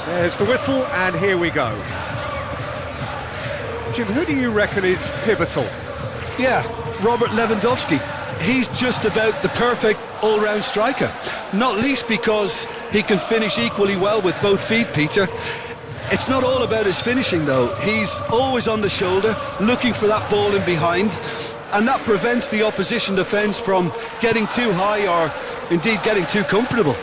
There's the whistle, and here we go. Jim, who do you reckon is pivotal? Yeah, Robert Lewandowski. He's just about the perfect all-round striker. Not least because he can finish equally well with both feet, Peter. It's not all about his finishing, though. He's always on the shoulder, looking for that ball in behind, and that prevents the opposition defence from getting too high or, indeed, getting too comfortable.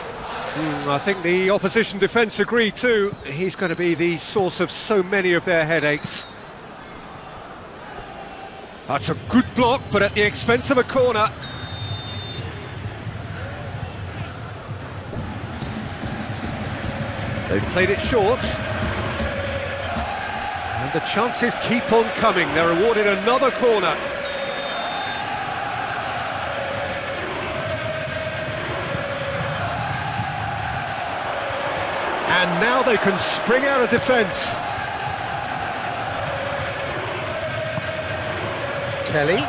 I think the opposition defence agree too. He's going to be the source of so many of their headaches. That's a good block, but at the expense of a corner. They've played it short. And the chances keep on coming. They're awarded another corner. And now they can spring out of defence. Kelly.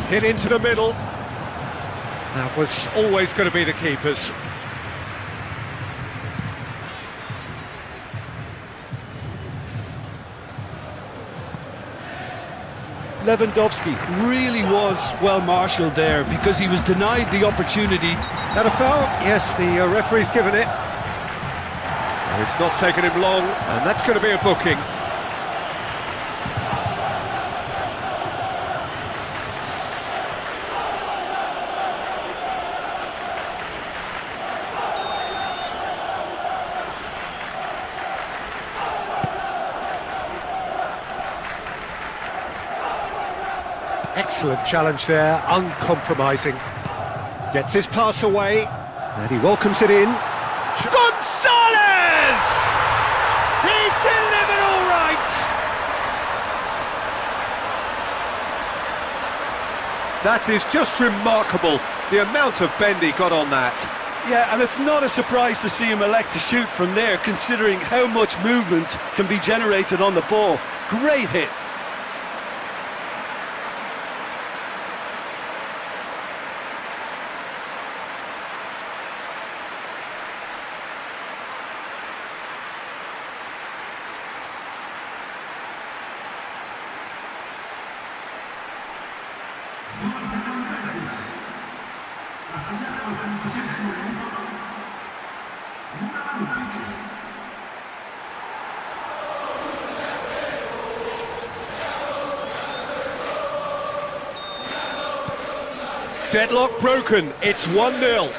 Hit into the middle. That was always going to be the keeper's. Lewandowski really was well marshalled there because he was denied the opportunity. That a foul? Yes, the referee's given it. It's not taken him long, and that's going to be a booking. Excellent challenge there, uncompromising. Gets his pass away, and he welcomes it in. Gonzalez! He's delivered all right! That is just remarkable, the amount of bend he got on that. Yeah, and it's not a surprise to see him elect to shoot from there, considering how much movement can be generated on the ball. Great hit. Deadlock broken, it's 1-0.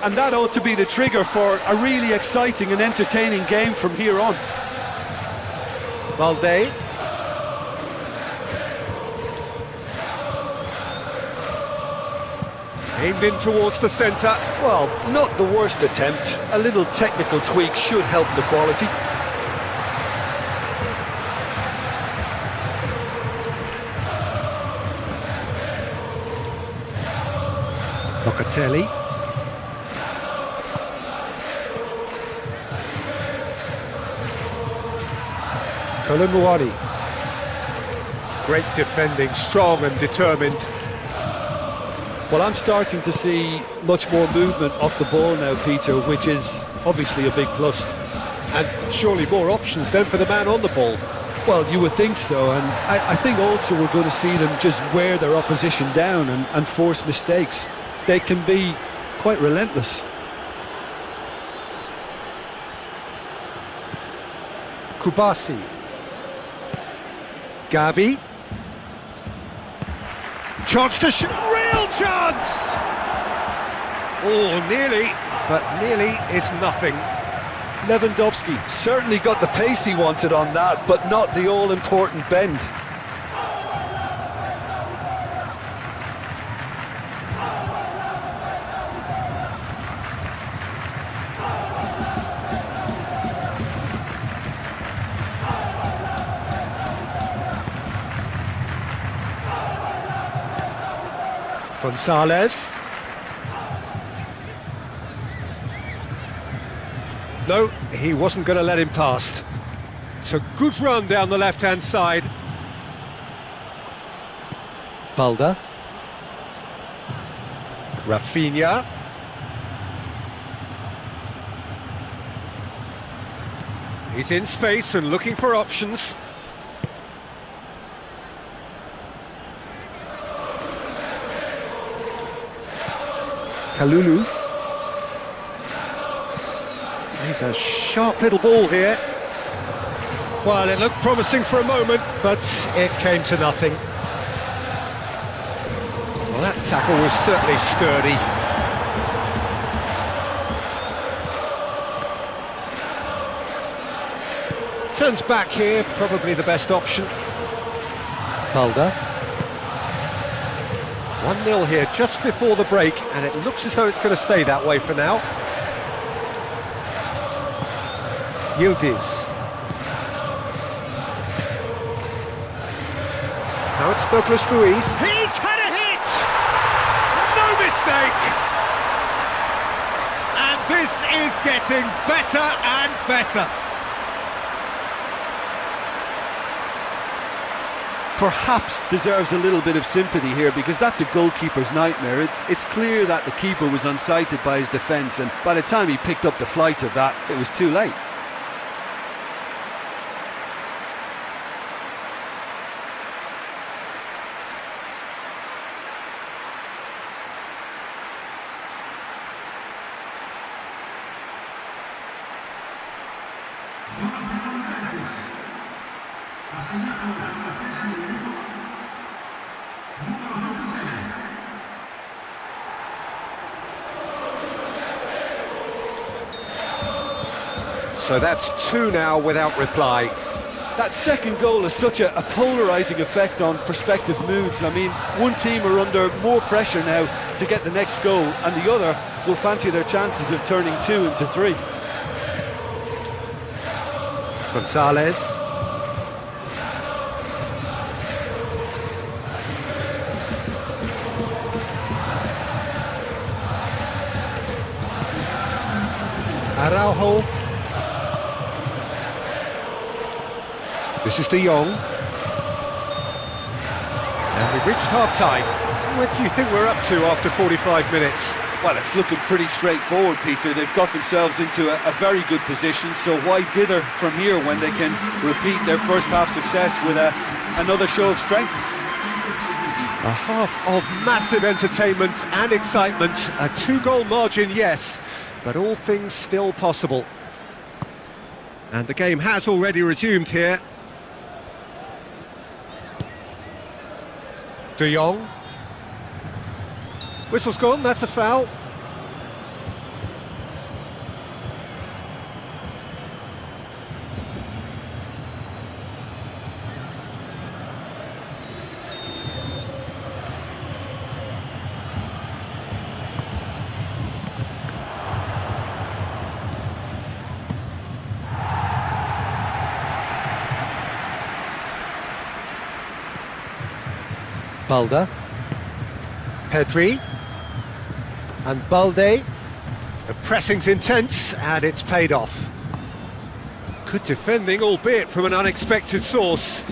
And that ought to be the trigger for a really exciting and entertaining game from here on. Balde. Aimed in towards the centre. Well, not the worst attempt. A little technical tweak should help the quality. Locatelli. Colomboani. Great defending, strong and determined. Well, I'm starting to see much more movement off the ball now, Peter, which is obviously a big plus. And surely more options then for the man on the ball. Well, you would think so, and I think also we're going to see them just wear their opposition down and force mistakes. They can be quite relentless. Kubasi. Gavi. Chance to shoot. Real chance! Oh, nearly, but nearly is nothing. Lewandowski certainly got the pace he wanted on that, but not the all-important bend. Gonzalez. No, he wasn't going to let him past. It's a good run down the left-hand side. Balda. Rafinha. He's in space and looking for options. Kalulu. He's a sharp little ball here. Well, it looked promising for a moment, but it came to nothing. Well, that tackle was certainly sturdy. Turns back here, probably the best option. Mulder. 1-0 here just before the break, and it looks as though it's going to stay that way for now. Yildiz. Now it's Douglas Luiz. He's had a hit! No mistake! And this is getting better and better. Perhaps deserves a little bit of sympathy here, because that's a goalkeeper's nightmare. It's clear that the keeper was unsighted by his defence, and by the time he picked up the flight of that, it was too late. So that's 2 now without reply. That second goal has such a polarising effect on prospective moods. I mean, one team are under more pressure now to get the next goal, and the other will fancy their chances of turning 2 into 3. Gonzalez. Araujo. This is De Jong. And we've reached half-time. What do you think we're up to after 45 minutes? Well, it's looking pretty straightforward, Peter. They've got themselves into a very good position, so why dither from here when they can repeat their first half success with another show of strength? A half of massive entertainment and excitement. A 2-goal margin, yes, but all things still possible. And the game has already resumed here. De Jong. Whistle's gone, that's a foul. Balda. Pedri. And Balde. The pressing's intense, and it's paid off. Good defending, albeit from an unexpected source.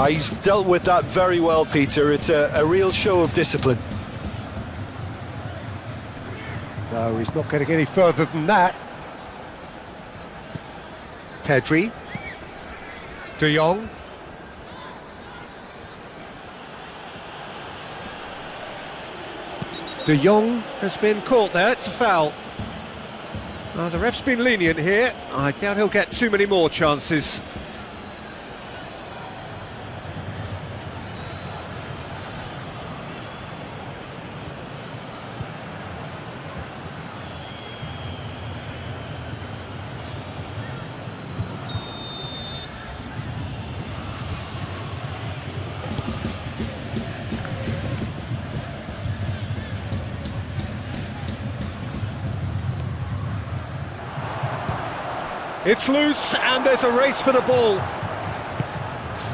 He's dealt with that very well, Peter. It's a real show of discipline. No, he's not getting any further than that. Pedri. De Jong. De Jong has been caught there, it's a foul. The ref's been lenient here. I doubt he'll get too many more chances. It's loose, and there's a race for the ball.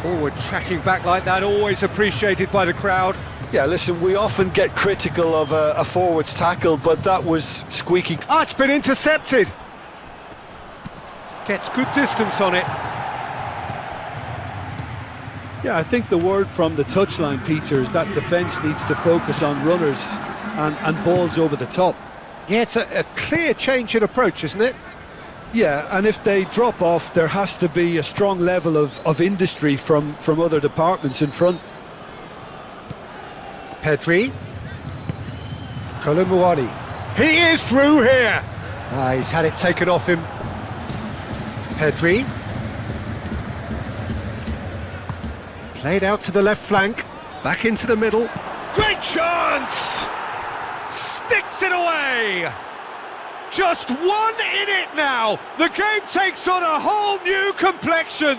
Forward tracking back like that, always appreciated by the crowd. Yeah, listen, we often get critical of a forward's tackle, but that was squeaky. Ah, it's been intercepted. Gets good distance on it. Yeah, I think the word from the touchline, Peter, is that defence needs to focus on runners. and balls over the top. Yeah, it's a clear change in approach, isn't it? Yeah, and if they drop off, there has to be a strong level of industry from other departments in front. Pedri. Colomboani. He is through here! He's had it taken off him. Pedri. Played out to the left flank. Back into the middle. Great chance! Sticks it away! Just one in it now! The game takes on a whole new complexion!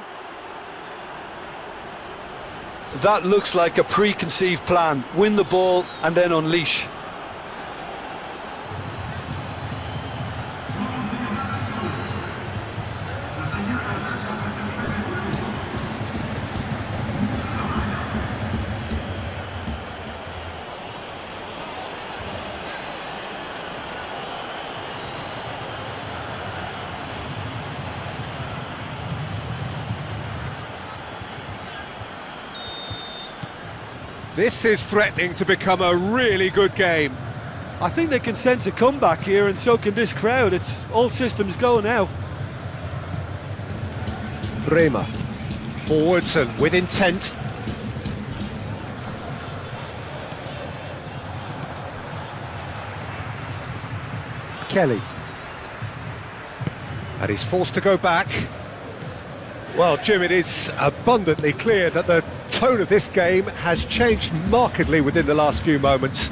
That looks like a preconceived plan. Win the ball and then unleash. This is threatening to become a really good game. I think they can sense a comeback here, and so can this crowd. It's all systems go now. Bremer. Forwards and with intent. Kelly. And he's forced to go back. Well, Jim, it is abundantly clear that the tone of this game has changed markedly within the last few moments.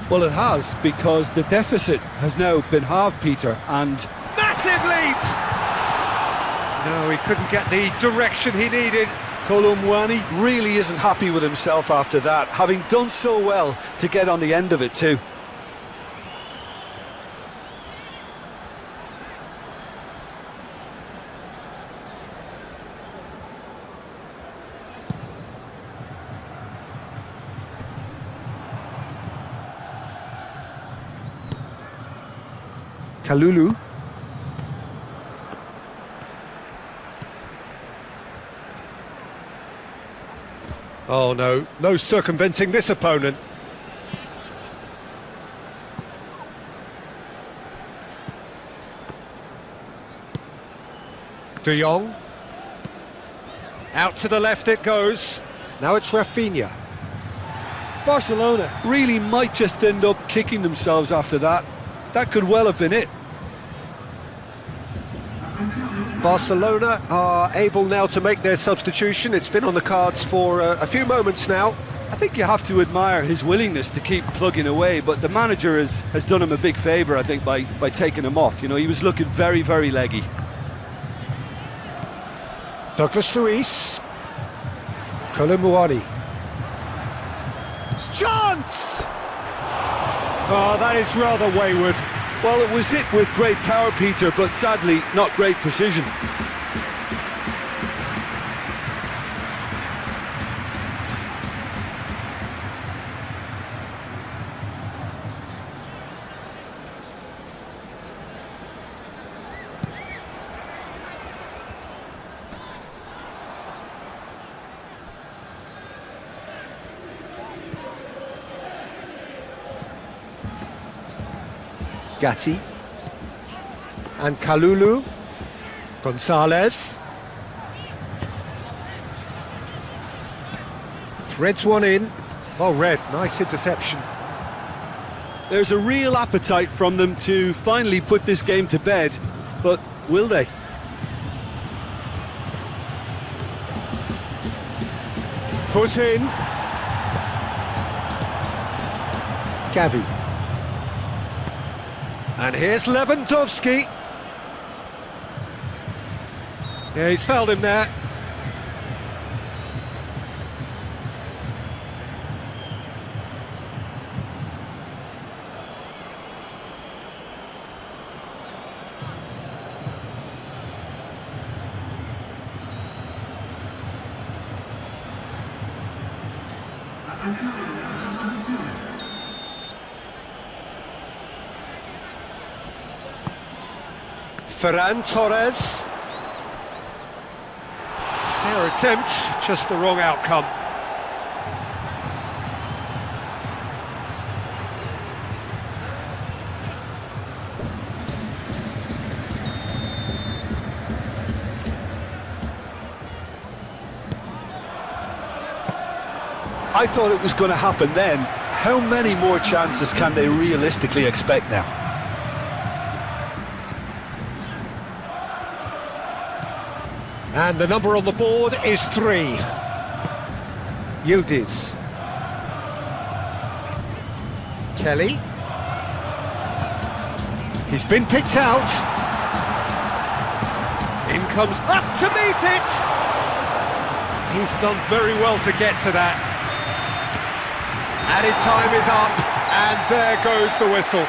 Well, it has, because the deficit has now been halved, Peter, and... Massive leap! No, he couldn't get the direction he needed. Colomboani really isn't happy with himself after that, having done so well to get on the end of it too. Kalulu. Oh no, no circumventing this opponent. De Jong. Out to the left it goes. Now it's Rafinha. Barcelona really might just end up kicking themselves after that. That could well have been it. Barcelona are able now to make their substitution. It's been on the cards for a few moments now. I think you have to admire his willingness to keep plugging away, but the manager has done him a big favour, I think, by taking him off. You know, he was looking very, very leggy. Douglas Luiz. Colomboani. Chance! Oh, that is rather wayward. Well, it was hit with great power, Peter, but sadly, not great precision. Gatti. And Kalulu. Gonzalez. Threads one in. Well read, nice interception. There's a real appetite from them to finally put this game to bed, but will they? Foot in. Gavi. And here's Lewandowski. Yeah, he's fouled him there. Ferran Torres. Fair attempt, just the wrong outcome. I thought it was going to happen then. How many more chances can they realistically expect now? And the number on the board is 3. Yildiz. Kelly. He's been picked out. In comes up to meet it. He's done very well to get to that. Added time is up, and there goes the whistle.